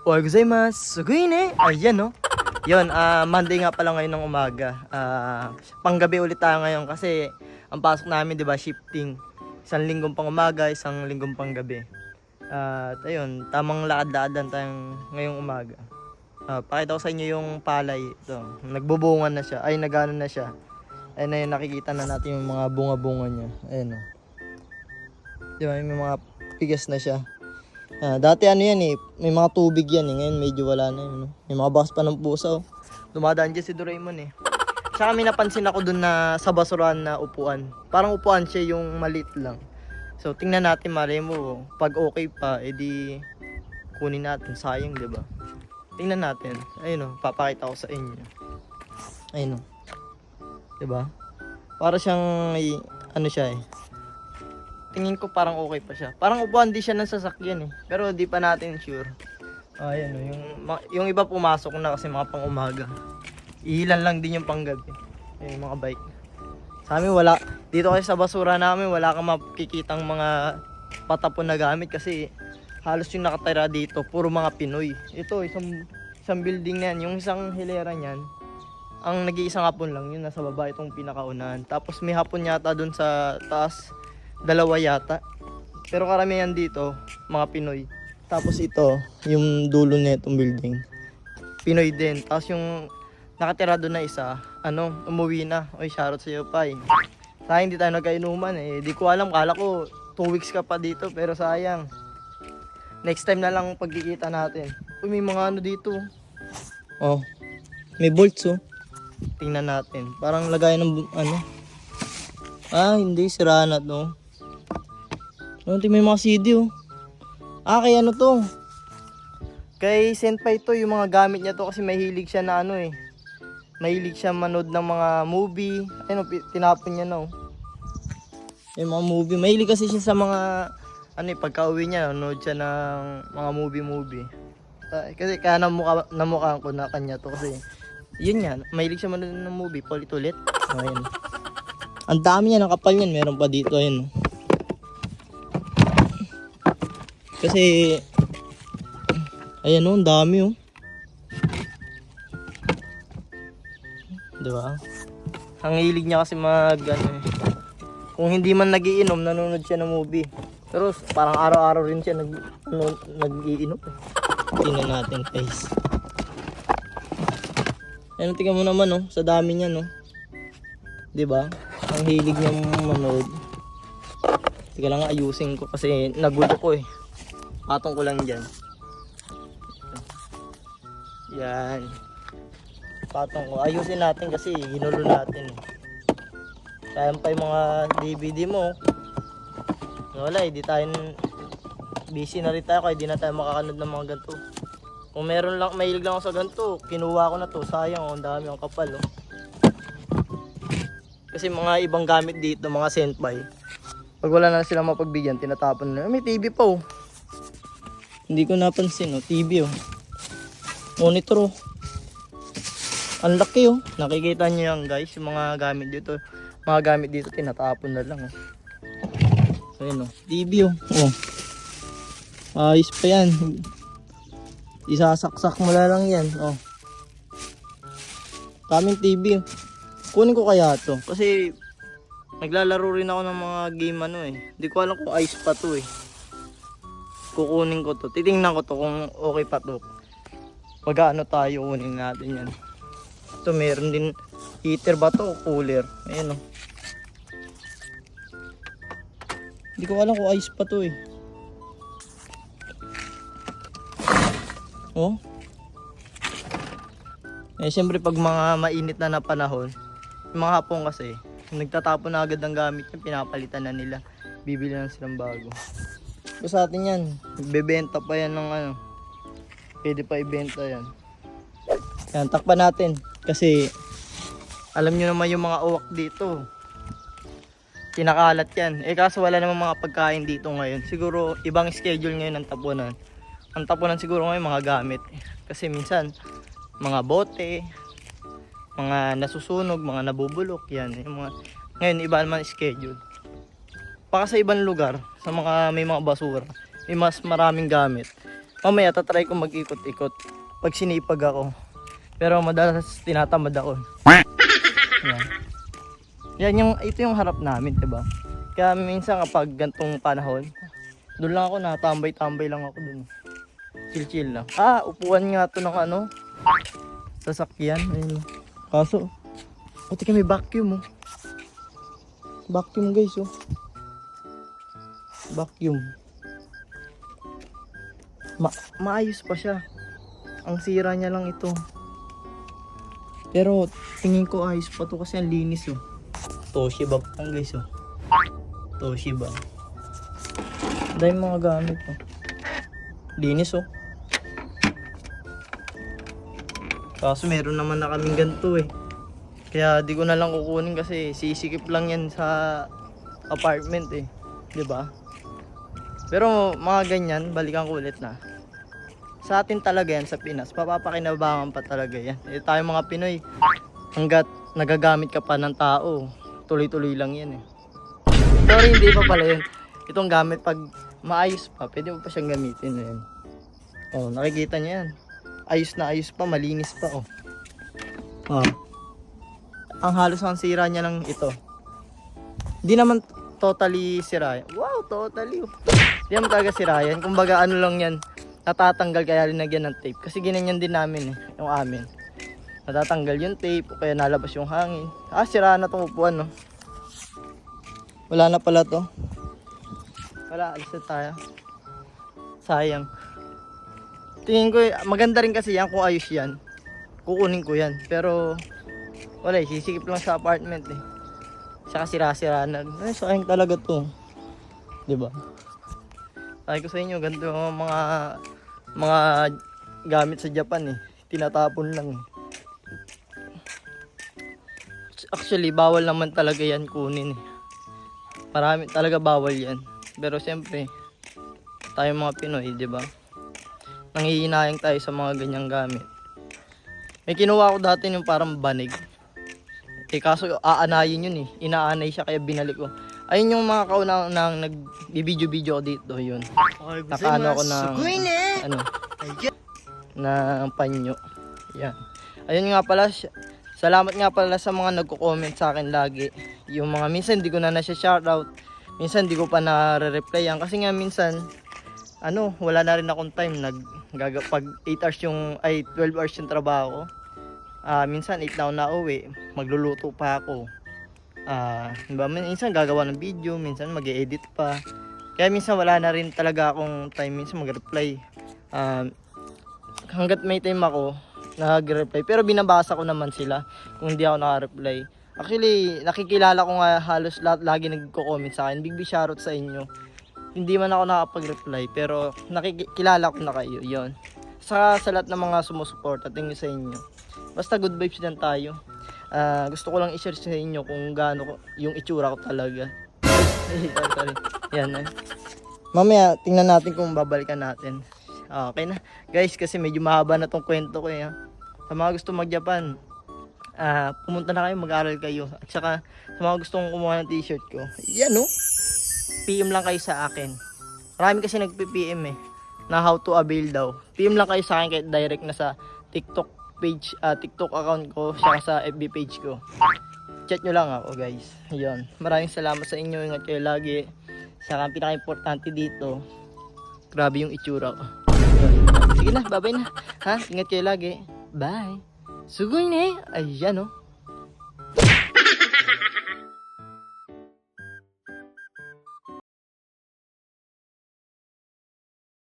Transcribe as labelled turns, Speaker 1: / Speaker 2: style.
Speaker 1: Ohay gozaimasu. Sugoi ne. Ayan no. Yun, Monday nga pala ngayon ng umaga. Panggabi ulit tayo ngayon kasi ang pasok namin, 'di ba, shifting. Isang linggong pang umaga, isang linggong pang gabi. At ayun, tamang lakad-lakadan tayong ngayong umaga. Pakita ko sa inyo yung palay. Ito, nagbubungan na siya. Ay, nagano na siya. Ayun na yun, nakikita na natin yung mga bunga-bunga niya. Ayun o. Di ba, may mga pigas na siya. Dati ano yan eh, may mga tubig yan eh. Ngayon medyo wala na yun. No? May mga bakas pa ng pusa oh. Dumadaan dyan si Doraemon eh. Tsaka may napansin ako dun na sa basurahan na upuan. Parang upuan siya yung maliit lang. So tingnan natin, malay mo. Pag okay pa, edi kunin natin. Sayang, di ba? Tingnan natin. Ayun o, papakita ko sa inyo. Ayun o. Diba? Para siyang may, ano siya eh. Tingin ko parang okay pa siya. Parang upuan di siya ng sasakyan eh. Pero di pa natin sure. Ayan o, yung iba pumasok na kasi mga pang umaga. Ilan lang din yung panggabi. Yung mga bike. Sa amin wala, dito kasi sa basura namin wala kang makikitang mga patapon na gamit kasi halos yung nakatira dito, puro mga Pinoy. Ito, isang building na yan. Yung isang hilera niyan, ang nag-iisang hapon lang yun, nasa baba itong pinakaunahan. Tapos may hapon yata dun sa taas, dalawa yata. Pero karamihan dito, mga Pinoy. Tapos ito, yung dulo na itong building, Pinoy din. Tapos yung nakatira doon na isa, umuwi na. Oy, shoutout sa iyo, Pai. Sayang hindi tayo nagkainuman eh. Di ko alam, kala ko 2 weeks ka pa dito, pero sayang. Next time na lang pagkikita natin. Uy, may mga ano dito. Oh, may bolts oh. Tingnan natin. Parang lagayan ng ano. Hindi. Sira na to. May mga CD oh. Kay ano to. Kay Senpai to. Yung mga gamit niya to kasi mahilig siya na ano eh. Mahilig siya manood ng mga movie. Ayun, tinapon niya na oh. Yung mga movie. Mahilig kasi siya sa mga pagka-uwi niya, nanood siya ng mga movie. Kasi kaya namukhaan ko na kanya to kasi yun nga, mahilig siya manood ng movie, paulit-ulit. Ayun. Ang dami niya, ng kapal niyan, meron pa dito, ayun. Kasi, ayan oh, ang dami oh. Diba? Ang hilig niya kasi kung hindi man nagiinom, nanonood siya ng movie. Pero parang araw-araw rin siya nag-iinom. Tingnan natin guys. Ayun, tingnan mo naman oh, sa dami niya no. 'Di ba? Ang hilig niya manood. Teka lang, ayusin ko kasi nagulo ko eh. Patong ko lang diyan. Yan. Patong ko. Ayusin natin kasi ginulo natin eh. Sayang pa yung mga DVD mo. Wala eh, di tayo busy na rin tayo kaya di na tayo makakanood ng mga ganito. Kung meron lang, mahilig lang ako sa ganito, kinuha ko na to. Sayang oh, ang dami, ang kapal oh. Kasi mga ibang gamit dito, mga Senpai, pag wala na silang mapagbigyan, tinatapon na. May TV pa oh. Hindi ko napansin oh, TV oh. Monitor oh. Ang laki oh. Nakikita nyo yan guys, yung mga gamit dito. Mga gamit dito, tinatapon na lang oh. Ayun oh, TV oh. Ayos pa yan. Isasaksak mo na lang yan oh. Kaming TV oh. Kunin ko kaya to kasi naglalaro rin ako ng mga game Hindi ko alam kung ayos pa to eh. Kukunin ko to. Titingnan ko to kung okay pa to. Pag tayo, kunin natin yan. Ito meron din heater ba to o cooler. Ayun oh. Hindi ko alam kung ayos pa to eh. Oh. Siyempre pag mga mainit na panahon, yung mga hapon kasi, nagtatapon na agad ng gamit yung pinapalitan na nila. Bibili na silang bago. So sa atin yan, bebenta pa yan ng pwede pa ibenta yan. Yan, takpan natin. Kasi, alam nyo naman yung mga uwak dito. Kinakalat yan. Kaso wala namang mga pagkain dito ngayon. Siguro, ibang schedule ngayon ng tapunan. Ang tapunan siguro ngayon mga gamit. Kasi minsan, mga bote, mga nasusunog, mga nabubulok, yan. Ngayon, iba naman schedule. Baka sa ibang lugar, sa may mga basura, may mas maraming gamit. Mamaya tatry ko mag-ikot-ikot pag sinipag ako. Pero madalas tinatamad ako. Yan. Ito yung harap namin, diba? Kaya minsan kapag gantong panahon, doon lang ako, natambay-tambay lang ako doon. Chill-chill lang. Upuan nga to ng ano, sasakyan. Ayun. Kaso, pati kami vacuum, oh. Vacuum, guys, oh. Vacuum. Maayos pa siya. Ang sira niya lang ito. Pero tingin ko ayos pa to kasi ang linis, oh. Toshiba pa, guys, oh. Toshiba. Dahil mga gamit, oh. Linis, oh. Kaso meron naman na kaming ganito, eh. Kaya di ko na lang kukunin kasi sisikip lang yan sa apartment, eh. 'Di ba? Pero mga ganyan, balikan ko ulit na. Sa atin talaga yan sa Pinas, papapakinabangan pa talaga yan. Tayo mga Pinoy, hanggat nagagamit ka pa ng tao, tuloy-tuloy lang yan, eh. Sorry, hindi pa pala yun. Itong gamit pag maayos pa, pwede mo pa siyang gamitin, eh. Oh, nakikita niyo yan. Ayos na ayos pa, malinis pa, oh. Ang halos ang sira niya lang ito. Hindi naman totally sira. Wow, totally. Hindi naman talaga sira yan. Kumbaga ano lang yan, natatanggal kaya linagyan ng tape. Kasi ginanyan din namin, eh, yung amin. Natatanggal yung tape o kaya nalabas yung hangin. Sira na itong upuan, no. Wala na pala to. Wala, alis na tayo. Sayang. Tingin ko, maganda rin kasi yan kung ayos yan. Kukunin ko yan. Pero wala, sisikip lang sa apartment, eh. Saka sira-sira na. Sayang talaga to. 'Di ba? Sabi ko sa inyo, ganito yung mga gamit sa Japan, eh. Tinatapon lang, eh. Actually, bawal naman talaga yan kunin, eh. Marami talaga bawal yan. Pero siyempre, tayo mga Pinoy, 'di ba? Nangihinayang tayo sa mga ganyang gamit. May kinuha ko dati yung parang banig. Kaso aanayin yun, eh. Inaanay siya kaya binalik ko. Ayun yung mga kaunang nag-video-video ko dito, yun. Nakaano ako ng ng panyo. Yan. Ayun nga pala, salamat nga pala sa mga nagko-comment sa akin lagi. Yung mga minsan hindi ko na shoutout. Minsan hindi ko pa na-replyan kasi nga minsan wala na rin akong time pag 8 hours 12 hours yung trabaho ko. Minsan 8 na ako na-uwi, magluluto pa ako. Diba? Minsan gagawa ng video, minsan mag-e-edit pa. Kaya minsan wala na rin talaga akong time minsan mag-reply. Hanggat may time ako, nag-reply. Pero binabasa ko naman sila kung hindi ako naka-reply. Actually, nakikilala ko nga halos lahat lagi nagko-comment sa akin. Big shoutout sa inyo. Hindi man ako nakapag-reply, pero nakikilala ko na kayo. Yon. Sa lahat ng mga sumusuporta, thank you sa inyo. Basta good vibes lang tayo. Gusto ko lang i-share sa inyo kung gaano yung itsura ko talaga. Sorry. Yan. Mamaya tingnan natin kung babalikan natin. Okay na. Guys, kasi medyo mahaba na tong kwento ko, eh. Sa mga gusto mag-Japan, pumunta na kayo, mag-aral kayo. At saka sa mga gustong kumuha ng t-shirt ko, yan, no? PM lang kayo sa akin. Marami kasi nagpi-PM, eh, na how to avail daw. PM lang kayo sa akin kahit direct na sa TikTok page, TikTok account ko, saka sa FB page ko. Chat nyo lang ako, guys. Yun. Maraming salamat sa inyo. Ingat kayo lagi. Saka ang pinaka-importante dito, grabe yung itsura ko. Sige na, bye-bye na. Ingat kayo lagi. Bye. Sugoy na, eh. Ayan, oh.